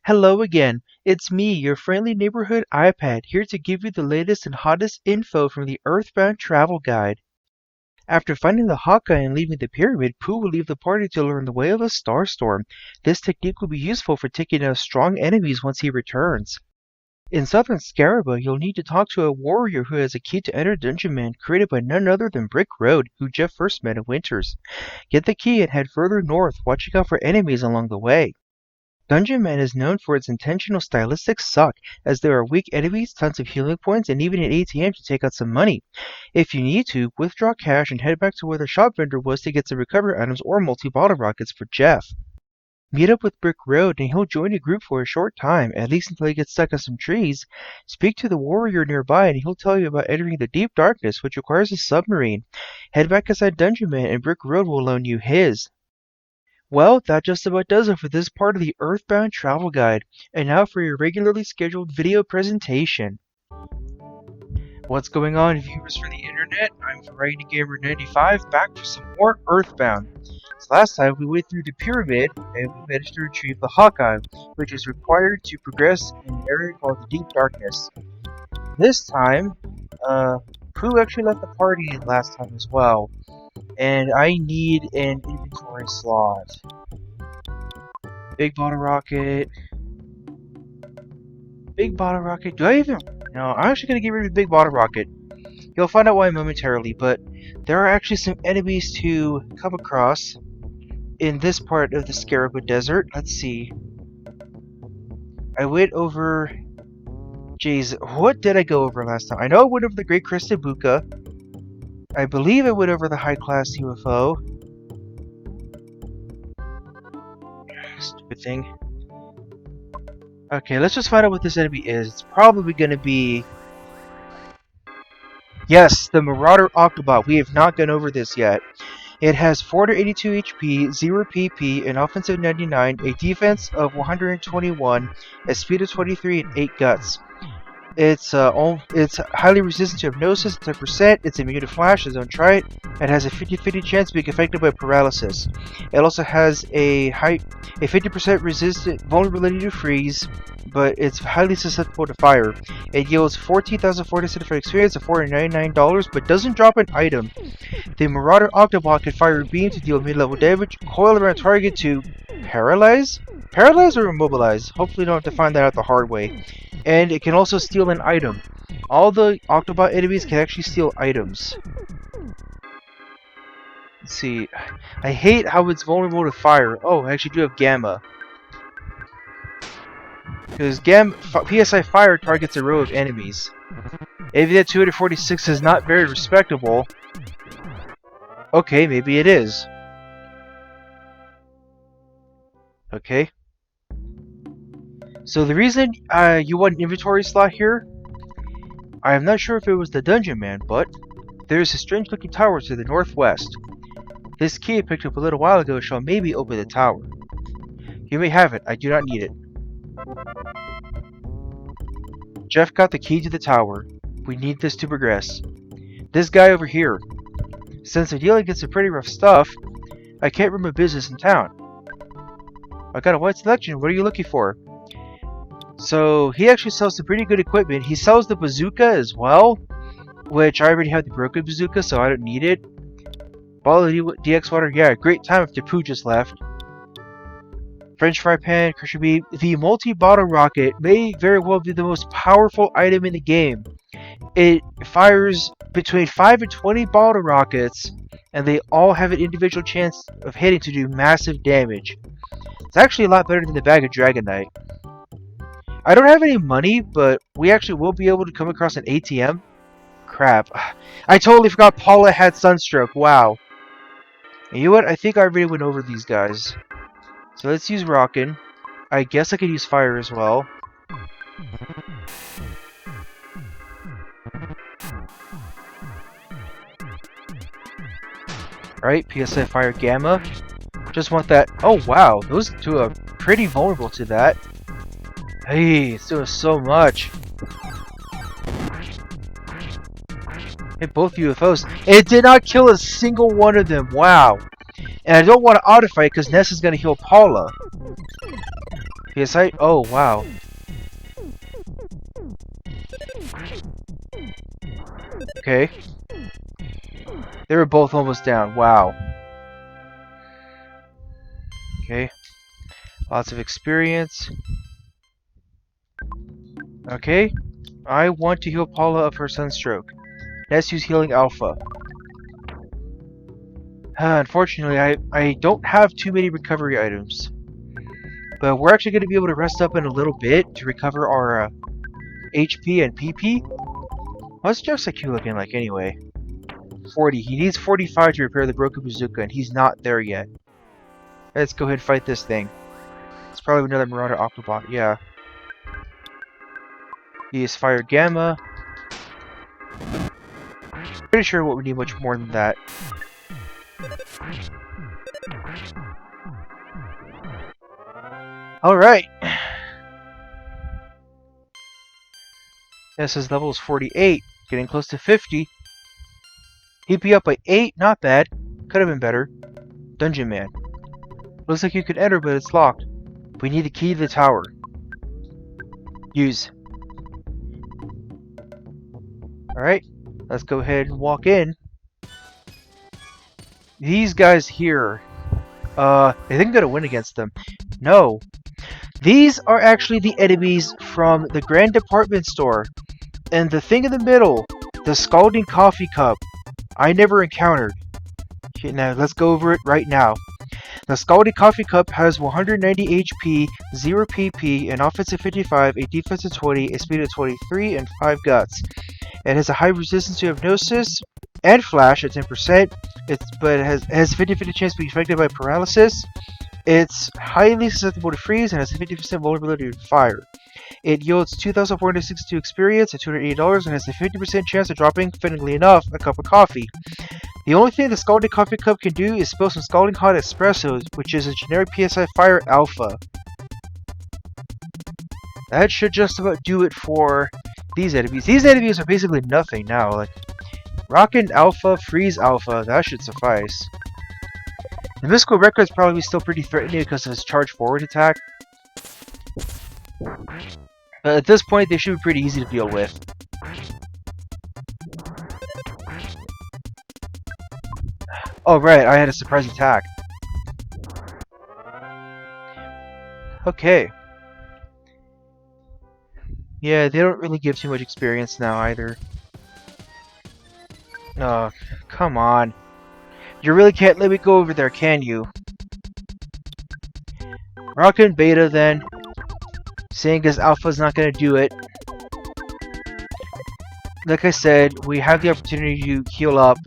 Hello again. It's me, your friendly neighborhood iPad, here to give you the latest and hottest info from the EarthBound travel guide. After finding the Hawkeye and leaving the pyramid, Pooh will leave the party to learn the way of a Starstorm. This technique will be useful for taking out strong enemies once he returns. In southern Scaraba, you'll need to talk to a warrior who has a key to enter Dungeon Man, created by none other than Brick Road, who Jeff first met in Winters. Get the key and head further north, watching out for enemies along the way. Dungeon Man is known for its intentional stylistic suck, as there are weak enemies, tons of healing points, and even an ATM to take out some money. If you need to, withdraw cash and head back to where the shop vendor was to get some recovery items or multi-bottle rockets for Jeff. Meet up with Brick Road and he'll join your group for a short time, at least until he gets stuck on some trees. Speak to the warrior nearby and he'll tell you about entering the deep darkness, which requires a submarine. Head back inside Dungeon Man and Brick Road will loan you his. Well, that just about does it for this part of the EarthBound travel guide. And now for your regularly scheduled video presentation. What's going on, viewers for the internet? I'm VarietyGamer95, back for some more EarthBound. So last time we went through the pyramid and we managed to retrieve the Hawkeye, which is required to progress in an area called the Deep Darkness. This time, Pooh actually left the party last time as well. And I need an inventory slot. Big bottle rocket. Big bottle rocket. Do I even... No, I'm actually going to get rid of the big bottle rocket. You'll find out why momentarily, but there are actually some enemies to come across in this part of the Scaraba Desert. Let's see. I went over... Jeez, what did I go over last time? I know I went over the Great Crested Buka. I believe I went over the high-class UFO. Stupid thing. Okay, let's just find out what this enemy is. It's probably going to be... Yes, the Marauder Octobot. We have not gone over this yet. It has 482 HP, 0 PP, an offense of 99, a defense of 121, a speed of 23, and 8 guts. It's highly resistant to hypnosis, 10%. It's immune to flash, so don't try it. It has a 50-50 chance of being affected by paralysis. It also has a 50% resistant vulnerability to freeze, but it's highly susceptible to fire. It yields 14,475 experience of $499, but doesn't drop an item. The Marauder Octobot can fire a beam to deal mid-level damage, coil around target to paralyze? Paralyze or immobilize? Hopefully don't have to find that out the hard way. And it can also steal an item. All the Octobot enemies can actually steal items. Let's see. I hate how it's vulnerable to fire. Oh, I actually do have Gamma. Because PSI Fire targets a row of enemies. Maybe that 246 is not very respectable. Okay, maybe it is. Okay. So the reason you want an inventory slot here, I am not sure if it was the Dungeon Man, but there's a strange looking tower to the northwest. This key I picked up a little while ago shall maybe open the tower. You may have it, I do not need it. Jeff got the key to the tower. We need this to progress. This guy over here. Since I'm dealing with some pretty rough stuff, I can't run my business in town. I got a wide selection, what are you looking for? So, he actually sells some pretty good equipment. He sells the bazooka as well, which I already have the broken bazooka, so I don't need it. Ball of DX water, yeah, great time after Pooh just left. French fry pan, Crusher Beam. The multi-bottle rocket may very well be the most powerful item in the game. It fires between 5 and 20 bottle rockets, and they all have an individual chance of hitting to do massive damage. It's actually a lot better than the bag of Dragonite. I don't have any money, but we actually will be able to come across an ATM. Crap. I totally forgot Paula had Sunstroke. Wow. And you know what? I think I already went over these guys. So let's use Rockin'. I guess I could use Fire as well. Alright, PSI Fire Gamma. Just want that. Oh wow, those two are pretty vulnerable to that. Hey, it's doing so much. Hit both UFOs. It did not kill a single one of them. Wow. And I don't want to auto-fight because Ness is going to heal Paula. PSI? Oh, wow. Okay. They were both almost down. Wow. Okay. Lots of experience. Okay. I want to heal Paula of her sunstroke. Let's use Healing Alpha. Unfortunately, I don't have too many recovery items. But we're actually going to be able to rest up in a little bit to recover our HP and PP. What's Jeff's IQ looking like anyway? 40. He needs 45 to repair the broken bazooka, and he's not there yet. Let's go ahead and fight this thing. It's probably another Marauder Octobot, yeah. He is Fire Gamma. Pretty sure what we need much more than that. Alright. His level is 48, getting close to 50. HP up by 8, not bad. Could have been better. Dungeon Man. Looks like you could enter, but it's locked. We need the key to the tower. Use. Alright, let's go ahead and walk in. These guys here, I think I'm gonna win against them. No. These are actually the enemies from the Grand Department Store. And the thing in the middle, the Scalding Coffee Cup, I never encountered. Okay, now let's go over it right now. The Scalding Coffee Cup has 190 HP, 0 PP, an offensive 55, a defensive 20, a speed of 23, and 5 guts. It has a high resistance to hypnosis and flash at 10%, but it has a 50-50 chance to be affected by paralysis. It's highly susceptible to freeze and has a 50% vulnerability to fire. It yields 2,462 experience at $280 and has a 50% chance of dropping, fittingly enough, a cup of coffee. The only thing the Scalding Coffee Cup can do is spill some Scalding Hot Espressos, which is a generic PSI Fire Alpha. That should just about do it for these enemies. These enemies are basically nothing now. Like, Rockin' Alpha, Freeze Alpha, that should suffice. The Mystical Record is probably still pretty threatening because of his charge forward attack. But at this point, they should be pretty easy to deal with. Oh right, I had a surprise attack. Okay. Yeah, they don't really give too much experience now either. Oh, come on. You really can't let me go over there, can you? Rockin' Beta then. Seeing as Alpha's not gonna do it. Like I said, we have the opportunity to heal up.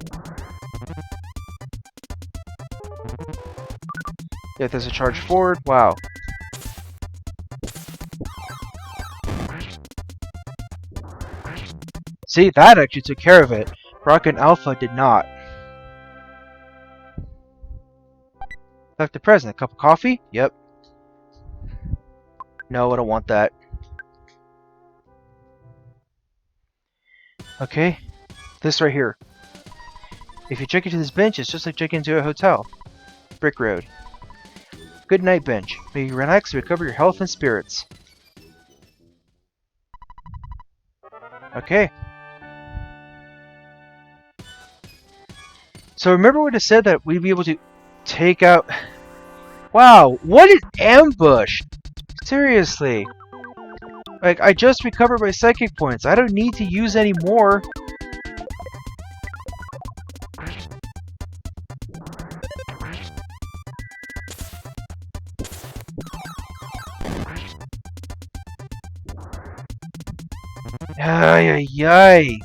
If there's a charge forward, wow. See, that actually took care of it. Rockin' Alpha did not. Left to present. A cup of coffee? Yep. No, I don't want that. Okay. This right here. If you check into this bench, it's just like checking into a hotel. Brick Road. Good night, bench. May you relax and recover your health and spirits. Okay. So remember when it said that we'd be able to take out... Wow, what an ambush! Seriously. Like, I just recovered my psychic points. I don't need to use any more. Ay, ay, ay.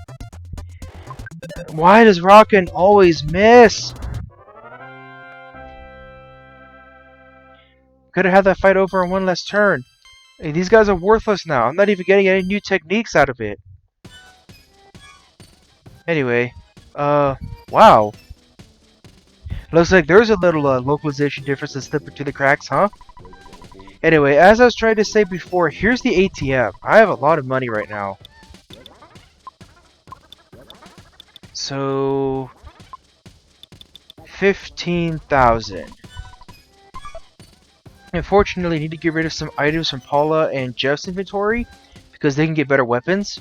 Why does Rockin' always miss? Could have had that fight over in one less turn. Hey, these guys are worthless now. I'm not even getting any new techniques out of it. Anyway, wow. Looks like there's a little localization difference that's slipping through the cracks, huh? Anyway, as I was trying to say before, here's the ATM. I have a lot of money right now. So... 15,000. Unfortunately, I need to get rid of some items from Paula and Jeff's inventory because they can get better weapons.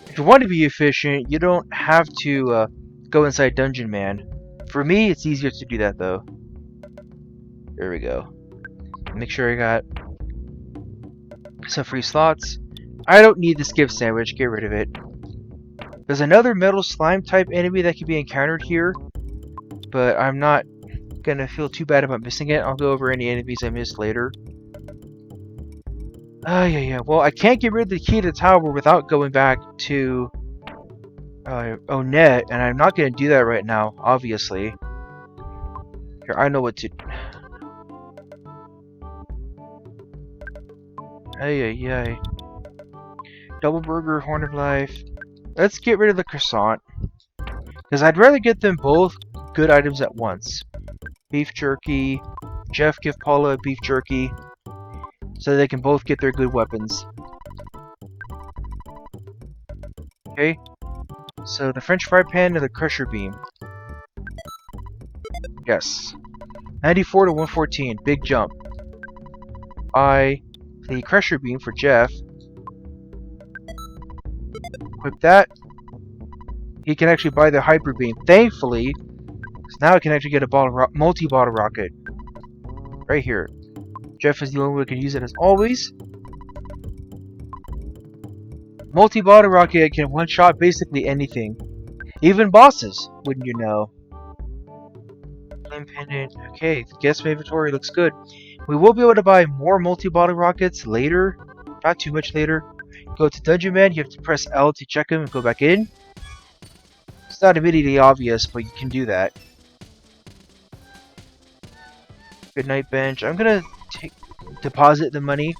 If you want to be efficient, you don't have to go inside Dungeon Man. For me, it's easier to do that though. There we go. Make sure I got some free slots. I don't need the skip sandwich, get rid of it. There's another metal slime type enemy that can be encountered here, but I'm not gonna feel too bad about missing it. I'll go over any enemies I missed later. Yeah. Well, I can't get rid of the key to the tower without going back to Onet, and I'm not gonna do that right now, obviously. Here, I know what to... Ay. Double burger, horn of life. Let's get rid of the croissant. Because I'd rather get them both good items at once. Beef jerky. Jeff, give Paula a beef jerky. So they can both get their good weapons. Okay. So the French fry pan and the crusher beam. Yes. 94 to 114. Big jump. Buy the crusher beam for Jeff. Equip that. He can actually buy the hyper beam. Thankfully, because now I can actually get a multi-bottle rocket. Right here. Jeff is the only one who can use it as always. Multi-bottle rocket can one-shot basically anything. Even bosses, wouldn't you know. Flame pendant. Okay, the guest inventory looks good. We will be able to buy more multi-bottle rockets later. Not too much later. Go to Dungeon Man, you have to press L to check him and go back in. It's not immediately obvious, but you can do that. Good night bench. I'm gonna deposit the money.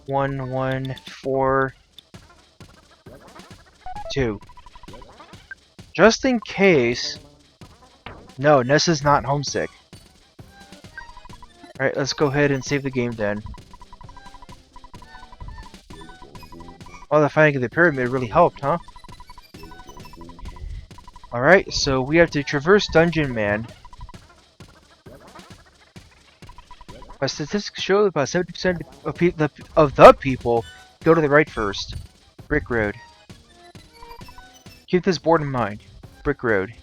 1, 1, 4, 2. Just in case. No, Nessa's not homesick. Alright, let's go ahead and save the game then. Oh, the finding of the pyramid really helped, huh? Alright, so we have to traverse Dungeon Man. My statistics show that about 70% of the people go to the right first. Brick Road. Keep this board in mind. Brick Road.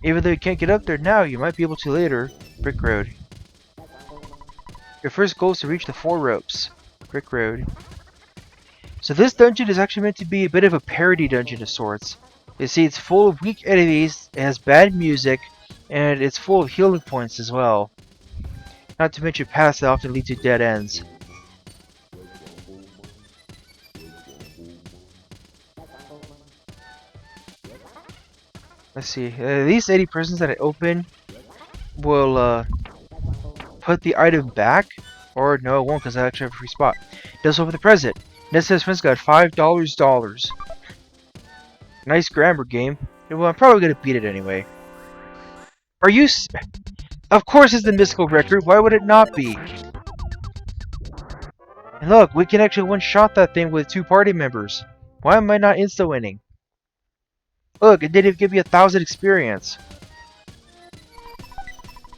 Even though you can't get up there now, you might be able to later. Brick Road. Your first goal is to reach the 4 ropes. Brick Road. So this dungeon is actually meant to be a bit of a parody dungeon of sorts. You see, it's full of weak enemies, it has bad music, and it's full of healing points as well. Not to mention paths that often lead to dead ends. Let's see, these 80 prisons that I open will put the item back. Or no, it won't because I actually have a free spot. It does open the present. Nessa's friends got $5. Nice grammar game. Well, I'm probably going to beat it anyway. Are you... Of course it's the mystical record. Why would it not be? And look, we can actually one-shot that thing with 2 party members. Why am I not insta-winning? Look, it didn't even give me 1,000 experience.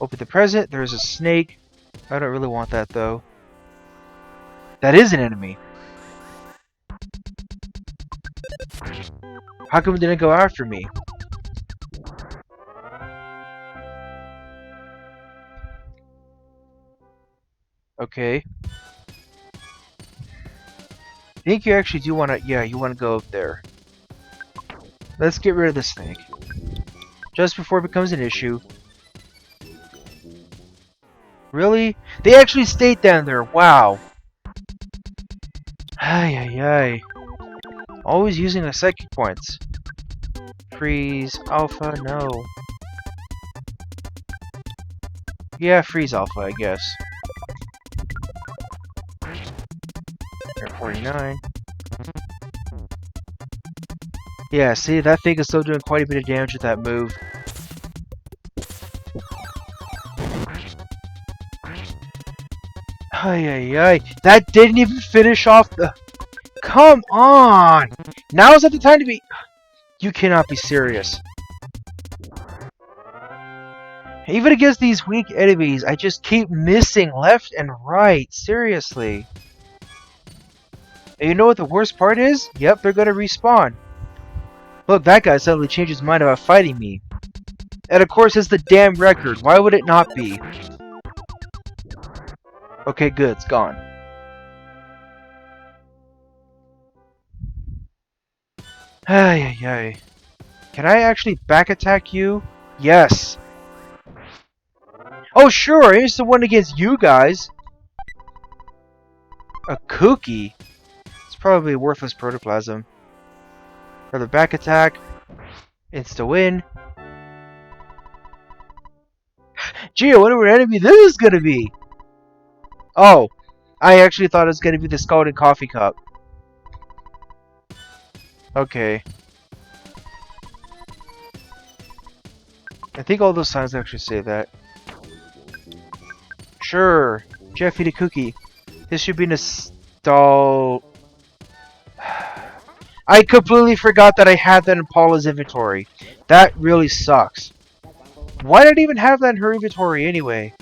Open the present. There's a snake. I don't really want that though. That is an enemy. How come it didn't go after me? Okay. I think you actually do want to... Yeah, you want to go up there. Let's get rid of the snake. Just before it becomes an issue. Really? They actually stayed down there. Wow. Ay. Always using the psychic points. Freeze. Alpha. No. Yeah, freeze alpha, I guess. 49. Yeah, see, that thing is still doing quite a bit of damage with that move. Ay. That didn't even finish off the... Come on! Now is not the time to be... You cannot be serious. Even against these weak enemies, I just keep missing left and right. Seriously. And you know what the worst part is? Yep, they're gonna respawn. Look, that guy suddenly changed his mind about fighting me. And of course, it's the damn record. Why would it not be? Okay, good. It's gone. Ay, ay, ay. Can I actually back attack you? Yes. Oh, sure. It's the one against you guys. A cookie. It's probably worthless protoplasm. Another back attack. Insta win. Gee, I wonder what enemy this is gonna be. Oh, I actually thought it was gonna be the Scalding Coffee Cup. Okay. I think all those signs actually say that. Sure. Jeffy the cookie. This should be installed. I completely forgot that I had that in Paula's inventory. That really sucks. Why did I even have that in her inventory anyway?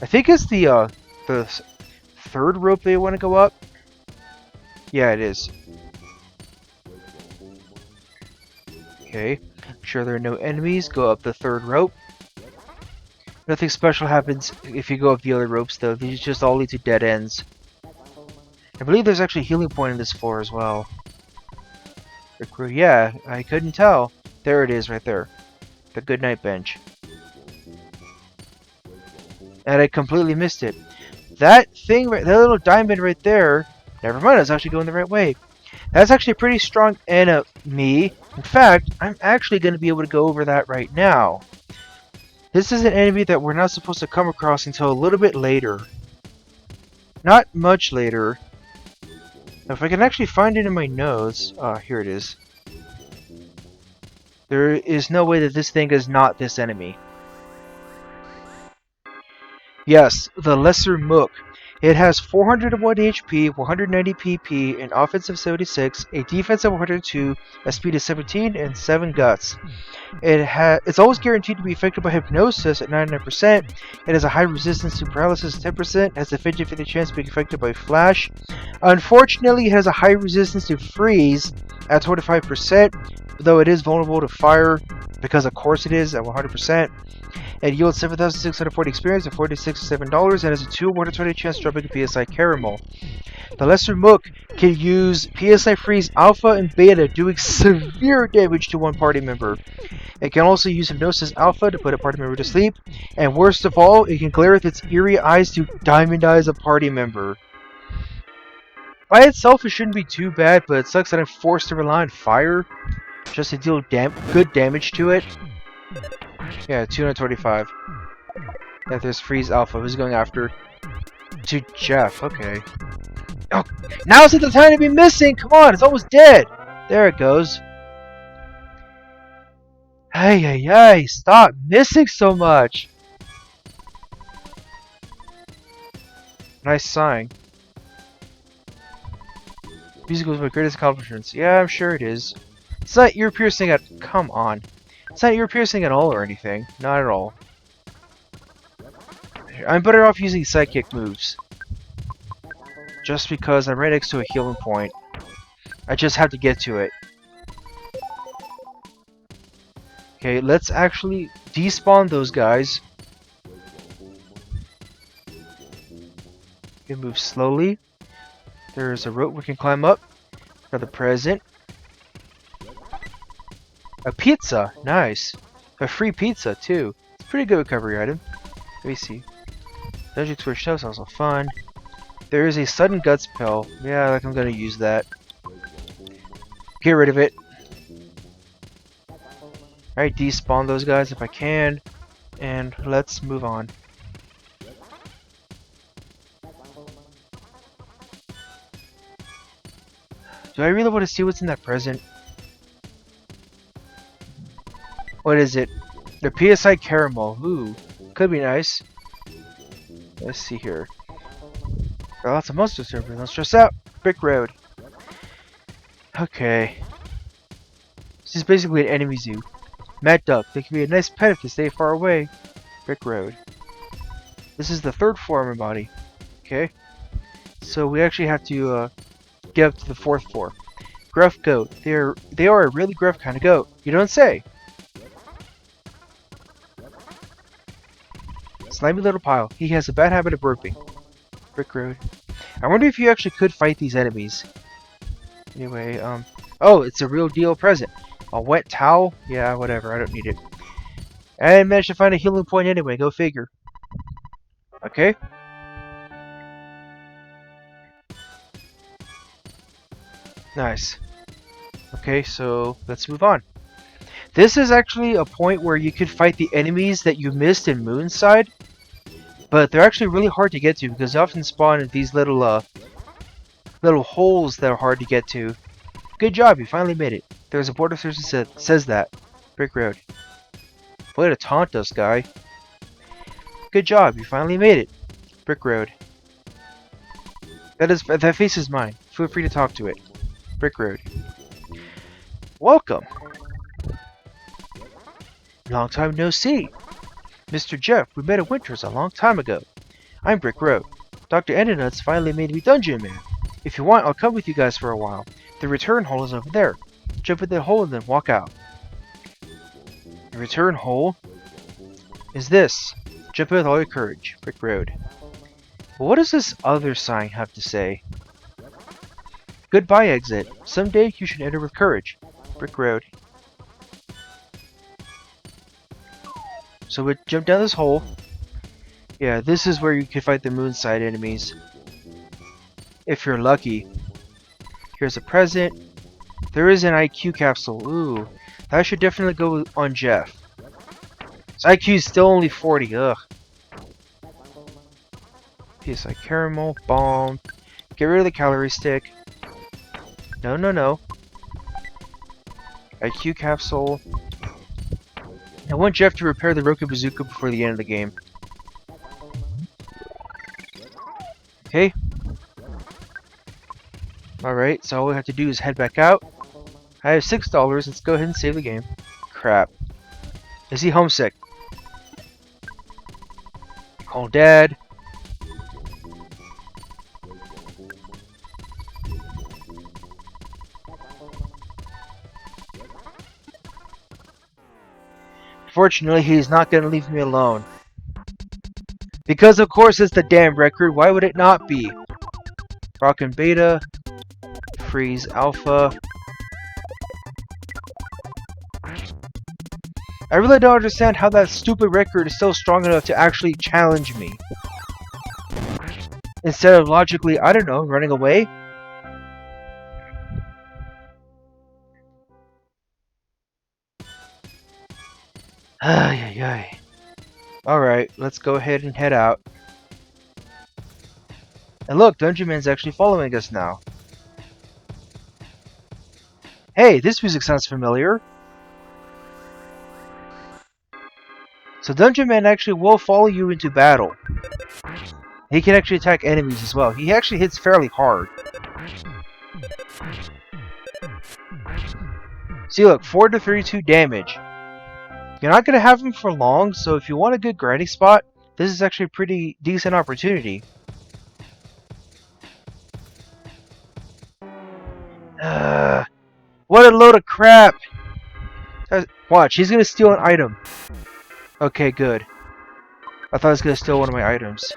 I think it's the third rope they want to go up. Yeah, it is. Okay. Make sure there are no enemies. Go up the third rope. Nothing special happens if you go up the other ropes though. These just all lead to dead ends. I believe there's actually a healing point in this floor as well. Yeah, I couldn't tell. There it is right there. The goodnight bench. And I completely missed it. That thing, that little diamond right there, never mind, I was actually going the right way. That's actually a pretty strong enemy. In fact, I'm actually going to be able to go over that right now. This is an enemy that we're not supposed to come across until a little bit later. Not much later. Now, if I can actually find it in my notes... here it is. There is no way that this thing is not this enemy. Yes, the Lesser Mook. It has 401 HP, 190 PP, an offense of 76, a defense of 102, a speed of 17, and 7 guts. It's always guaranteed to be affected by hypnosis at 99%. It has a high resistance to paralysis 10%, has a 50-50 chance of being affected by flash. Unfortunately, it has a high resistance to freeze at 25%, though it is vulnerable to fire, because of course it is at 100%. It yields 7,640 experience at $47 and has a 2/120 chance of dropping a PSI Caramel. The Lesser Mook can use PSI Freeze Alpha and Beta, doing severe damage to one party member. It can also use Hypnosis Alpha to put a party member to sleep, and worst of all, it can glare with its eerie eyes to diamondize a party member. By itself, it shouldn't be too bad, but it sucks that I'm forced to rely on fire just to deal good damage to it. Yeah, 225. Yeah, there's Freeze Alpha. Who's going after? To Jeff. Okay. Oh, now's the time to be missing! Come on, it's almost dead! There it goes. Hey, hey, hey! Stop missing so much! Nice sign. Music was my greatest accomplishments. Yeah, I'm sure it is. It's not ear piercing at. Come on. It's not ear piercing at all or anything. Not at all. I'm better off using psychic moves. Just because I'm right next to a healing point. I just have to get to it. Okay, let's actually despawn those guys. Okay, move slowly. There's a rope we can climb up. Another present. A pizza! Nice. A free pizza, too. It's a pretty good recovery item. Let me see. Dungeon Explorer Shelf is also fun. There is a Sudden Guts pill. Yeah, like I'm gonna use that. Get rid of it. Alright, despawn those guys if I can. And let's move on. Do I really want to see what's in that present? What is it? The PSI Caramel. Ooh, could be nice. Let's see here. There are lots of monsters here, but don't stress out. Brick Road. Okay. This is basically an enemy zoo. Mad Duck, they can be a nice pet if you stay far away. Brick Road. This is the 3rd floor of my body. Okay. So we actually have to get up to the 4th floor. Gruff goat. They are a really gruff kind of goat. You don't say. Slimy little pile. He has a bad habit of burping. Brick Road. I wonder if you actually could fight these enemies. Anyway, oh, it's a real deal present. A wet towel? Yeah, whatever. I don't need it. I managed to find a healing point anyway. Go figure. Okay. Nice. Okay, so let's move on. This is actually a point where you could fight the enemies that you missed in Moonside, but they're actually really hard to get to because they often spawn in these little holes that are hard to get to. Good job, you finally made it. There's a border search that says that. Brick Road. Way to taunt us, guy. Good job, you finally made it. Brick Road. That face is mine. Feel free to talk to it. Brick Road. Welcome. Long time no see. Mr. Jeff, we met at Winters a long time ago. I'm Brick Road. Dr. Endenuts finally made me Dungeon Man. If you want, I'll come with you guys for a while. The return hole is over there. Jump in the hole and then walk out. The return hole is this. Jump in with all your courage. Brick Road. But what does this other sign have to say? Goodbye exit. Someday you should enter with courage. Brick Road. So we jump down this hole. Yeah, this is where you can fight the Moonside enemies. If you're lucky. Here's a present. There is an IQ capsule. Ooh, that should definitely go on Jeff. His IQ is still only 40. Ugh. PSI caramel, bomb. Get rid of the calorie stick. No, no, no. IQ capsule. I want Jeff to repair the Roku Bazooka before the end of the game. Okay. Alright, so all we have to do is head back out. I have $6. Let's go ahead and save the game. Crap. Is he homesick? Call Dad. Fortunately, he's not going to leave me alone. Because of course it's the damn record. Why would it not be? Rockin' Beta. Freeze Alpha. I really don't understand how that stupid record is still strong enough to actually challenge me. Instead of logically, I don't know, running away? Ay, ay, ay. Alright, let's go ahead and head out. And look, Dungeon Man's actually following us now. Hey, this music sounds familiar. So Dungeon Man actually will follow you into battle. He can actually attack enemies as well. He actually hits fairly hard. See, look, 4 to 32 damage. You're not going to have him for long, so if you want a good grinding spot, this is actually a pretty decent opportunity. What a load of crap! Watch, he's going to steal an item. Okay, good. I thought he was going to steal one of my items.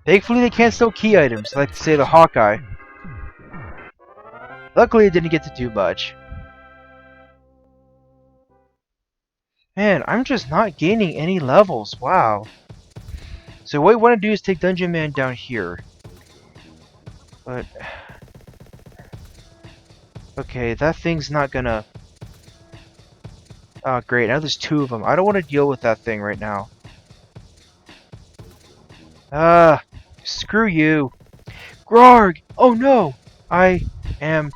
Thankfully, they can't steal key items, like say the Hawkeye. Luckily, it didn't get to do much. Man, I'm just not gaining any levels. Wow. So what we want to do is take Dungeon Man down here. But... okay, that thing's not gonna... oh, great. Now there's 2 of them. I don't want to deal with that thing right now. Screw you. Grarg! Oh no! I am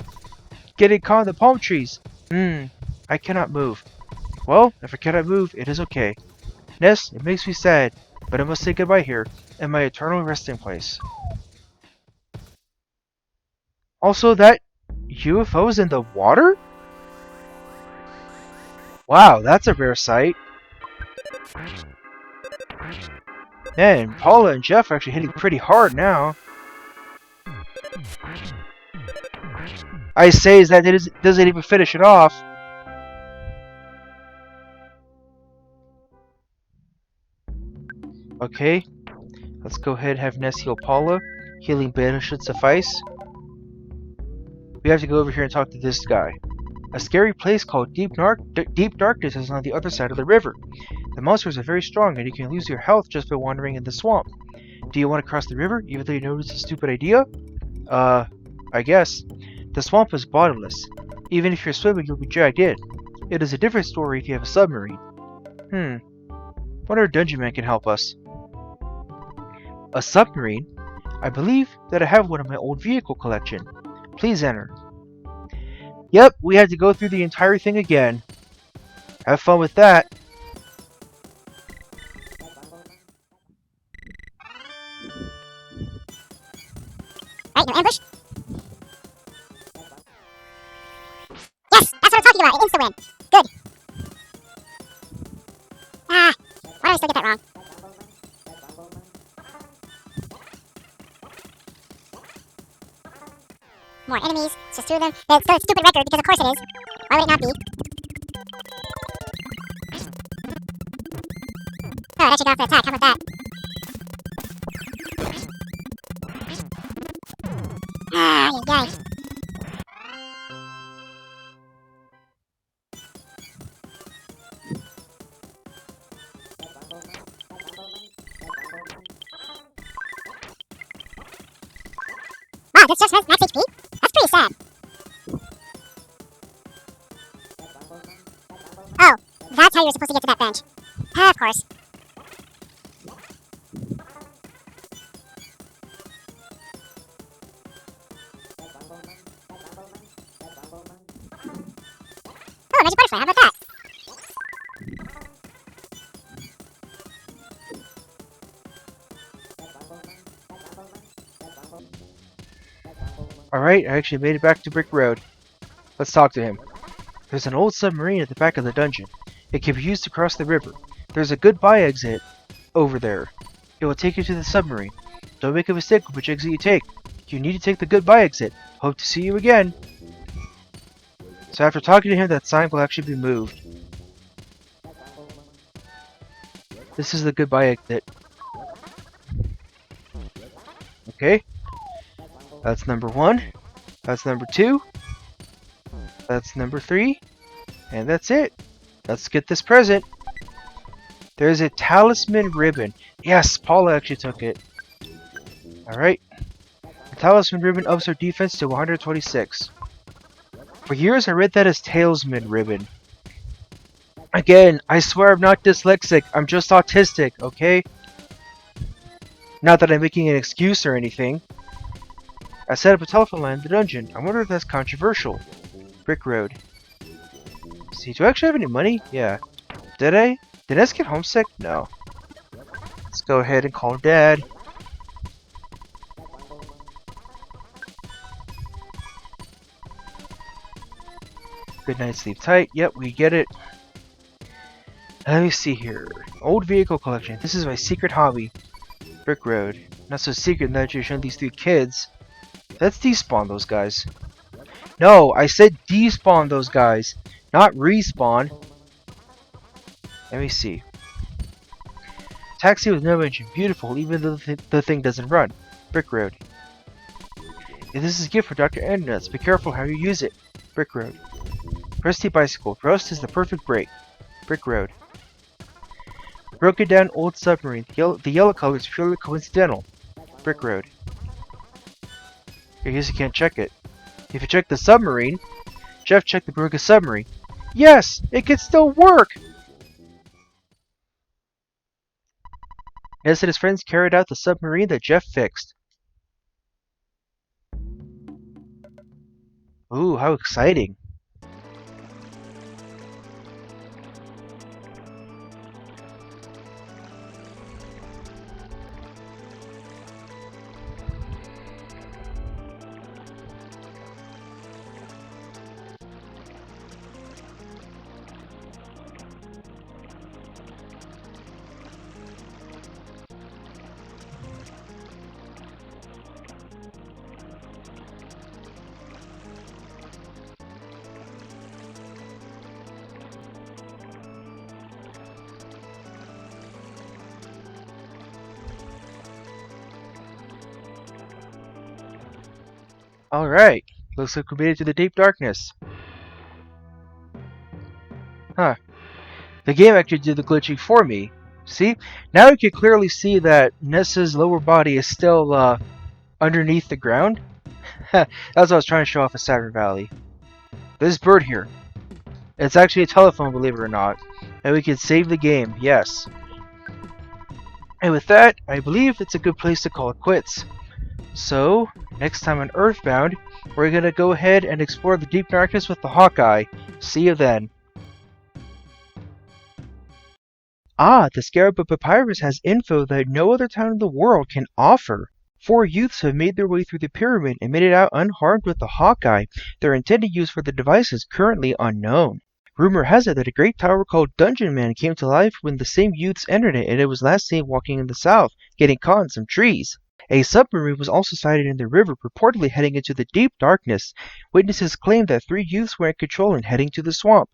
getting caught in the palm trees. I cannot move. Well, if I cannot move, it is okay. Ness, it makes me sad, but I must say goodbye here, in my eternal resting place. Also, that UFO is in the water? Wow, that's a rare sight. Man, Paula and Jeff are actually hitting pretty hard now. I say is that it doesn't even finish it off. Okay, let's go ahead and have Ness heal Paula. Healing bandage should suffice. We have to go over here and talk to this guy. A scary place called Deep Darkness is on the other side of the river. The monsters are very strong and you can lose your health just by wandering in the swamp. Do you want to cross the river even though you know it's a stupid idea? I guess. The swamp is bottomless. Even if you're swimming, you'll be dragged in. It is a different story if you have a submarine. Wonder if Dungeon Man can help us. A submarine? I believe that I have one in my old vehicle collection. Please enter. Yep, we had to go through the entire thing again. Have fun with that. Right, no ambush? Yes, that's what I'm talking about. It insta-win. Good. Ah, why do I still get that wrong? More enemies. It's just two of them. It's still a stupid record because of course it is. Why would it not be? Oh, it actually got off the attack. How about that? Ah, yay. Wow, that's just max HP? That's pretty sad. Oh, that's how you're supposed to get to that bench. Of course. Oh, magic butterfly, how about that? Alright, I actually made it back to Brick Road. Let's talk to him. There's an old submarine at the back of the dungeon. It can be used to cross the river. There's a goodbye exit over there. It will take you to the submarine. Don't make a mistake with which exit you take. You need to take the goodbye exit. Hope to see you again. So after talking to him, that sign will actually be moved. This is the goodbye exit. Okay. That's number 1. That's number 2. That's number 3. And that's it. Let's get this present. There's a talisman ribbon. Yes, Paula actually took it. Alright. The talisman ribbon ups our defense to 126. For years I read that as Tailsman ribbon. Again, I swear I'm not dyslexic. I'm just autistic, okay? Not that I'm making an excuse or anything. I set up a telephone line in the dungeon. I wonder if that's controversial. Brick Road. See, do I actually have any money? Yeah. Did I? Did Ness get homesick? No. Let's go ahead and call Dad. Good night, sleep tight. Yep, we get it. Let me see here. Old vehicle collection. This is my secret hobby. Brick Road. Not so secret that you're showing these 3 kids. Let's despawn those guys. No, I said despawn those guys, not respawn. Let me see. Taxi with no engine. Beautiful, even though the thing doesn't run. Brick Road. If this is a gift for Dr. Andernuts, be careful how you use it. Brick Road. Rusty bicycle. Rust is the perfect brake. Brick Road. Broken down old submarine. The yellow color is purely coincidental. Brick Road. I guess you can't check it. If you check the submarine, Jeff checked the broken submarine. Yes! It can still work! Ness and his friends carried out the submarine that Jeff fixed. Ooh, how exciting. Alright, looks like we made it to the deep darkness. Huh. The game actually did the glitching for me. See? Now you can clearly see that Nessa's lower body is still, underneath the ground. That's what I was trying to show off at Saturn Valley. This bird here. It's actually a telephone, believe it or not. And we can save the game, yes. And with that, I believe it's a good place to call it quits. So, next time on EarthBound, we're gonna go ahead and explore the deep darkness with the Hawkeye. See you then. Ah, the Scarab of Papyrus has info that no other town in the world can offer. 4 youths have made their way through the pyramid and made it out unharmed with the Hawkeye. Their intended use for the device is currently unknown. Rumor has it that a great tower called Dungeon Man came to life when the same youths entered it, and it was last seen walking in the south, getting caught in some trees. A submarine was also sighted in the river, purportedly heading into the deep darkness. Witnesses claim that 3 youths were in control and heading to the swamp.